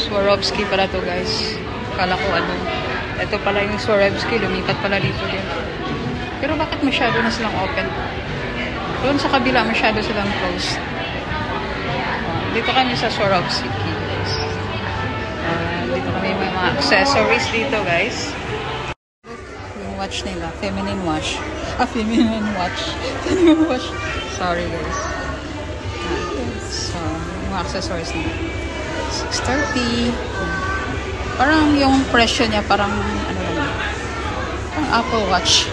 Swarovski pala to guys. Kala ko ano. Ito pala yung Swarovski. Lumipat pala dito din. Pero bakit masyado na silang open? Doon sa kabila masyado silang closed. Dito kami sa Swarovski guys. Dito kami may mga accessories dito guys. Yung watch nila. Feminine watch. Feminine watch. Feminine watch. Sorry guys. So, yung mga accessories nila. 630. Parang yung presyo niya parang ano lang. Parang Apple Watch.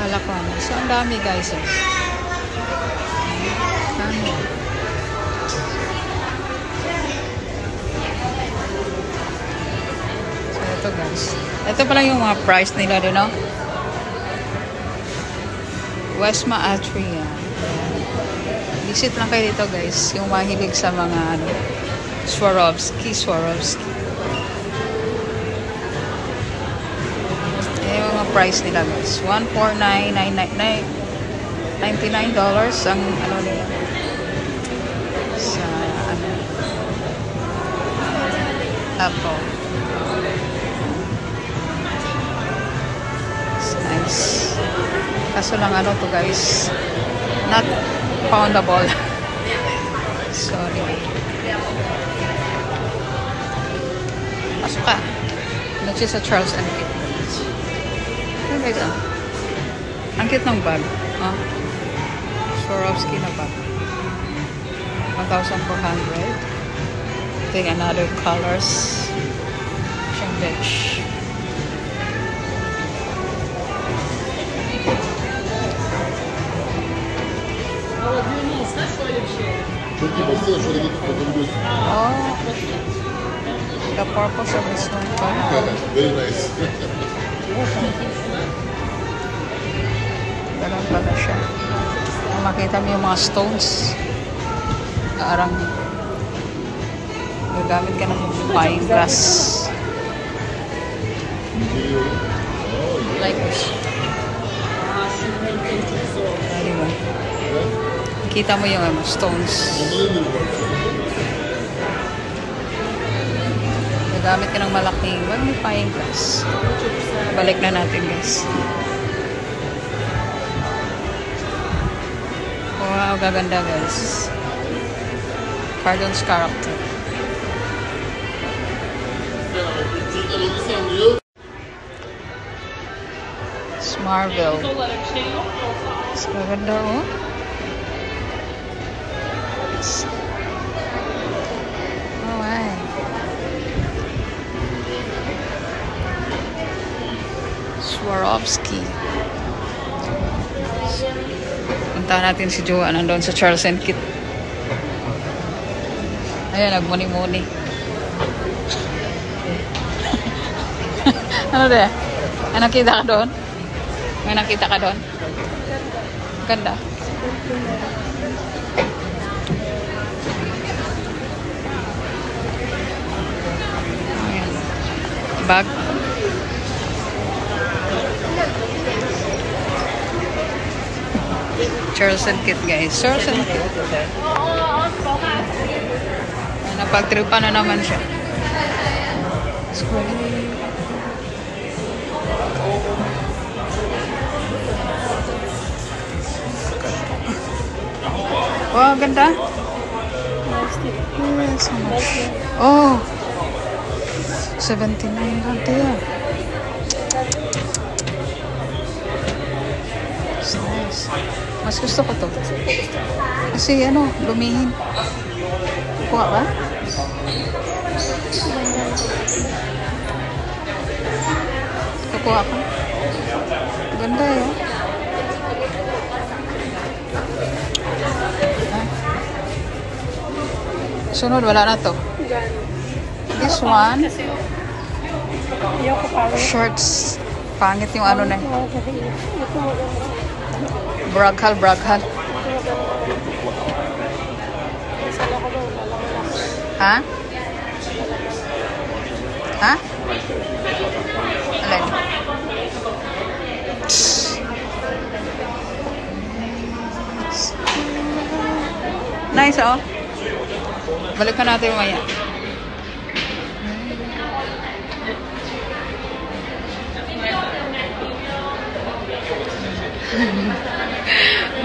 Kala ko ano. So, ang dami guys. Dami. So, ito guys. Ito pala yung mga price nila din, no? Westma Atria. Visit lang kayo dito guys. Yung mahilig sa mga ano, Swarovski. Yung mga price nila guys. $149,999 ang ano nila. Sa ano. Apple. It's nice. Kaso lang ano to guys. Not foundable. Sorry. Pasok ka. Ano siya sa Charles and Kit. Ano guys ah? Ang cute ng bag. Swarovski na bag. 1,400. Take another colors. Siyang beige. Oh, the purpose of this one. Very nice. Ganun pala siya. Kung makita mo yung mga stones, parang gagamit ka ng pine glass. Like this. Diba? Kita mo yung stones. Gagamit ka ng malaking magnifying glass. Balik na natin guys. Wow, gaganda guys. Cardin's character. Marvel. Gaganda oh. Oh, ay. Swarovski. Punta natin si Joa. Nandun sa Charles and Kit. Ayan, nagmuni-muni. Ano de? May nakita ka doon? May nakita ka doon? Ganda. Ayan. Bag. Charles and Kit guys. Charles and Kit. Napagtripan na naman siya. Wow, ganda. Yes, so much. Oh, 79 ganda yan. It's nice. Mas gusto ko to. Kasi ano, lumihin. Kuha ka? Kukuha ka? Ganda yun. Sunod, wala na to. This one, shorts. Pangit yung ano na. Braghal. Ha? Ha? Alin? Nice, oh. Balikan natin maya.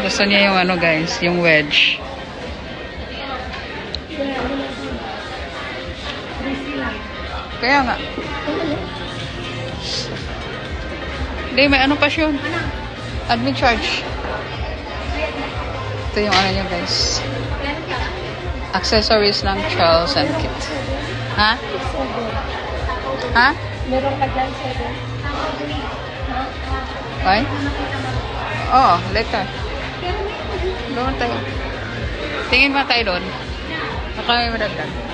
Gusto niya yung ano guys, yung wedge. Kaya nga. Hindi, may ano pa siya. Admin charge. Ito yung ano niya guys. Accessories ng Charles and Kit. Ha? Ha? Meron ka dyan, 7. Why? Oh, later. Doon tayo. Tingin ba tayo doon? Baka may madagdag.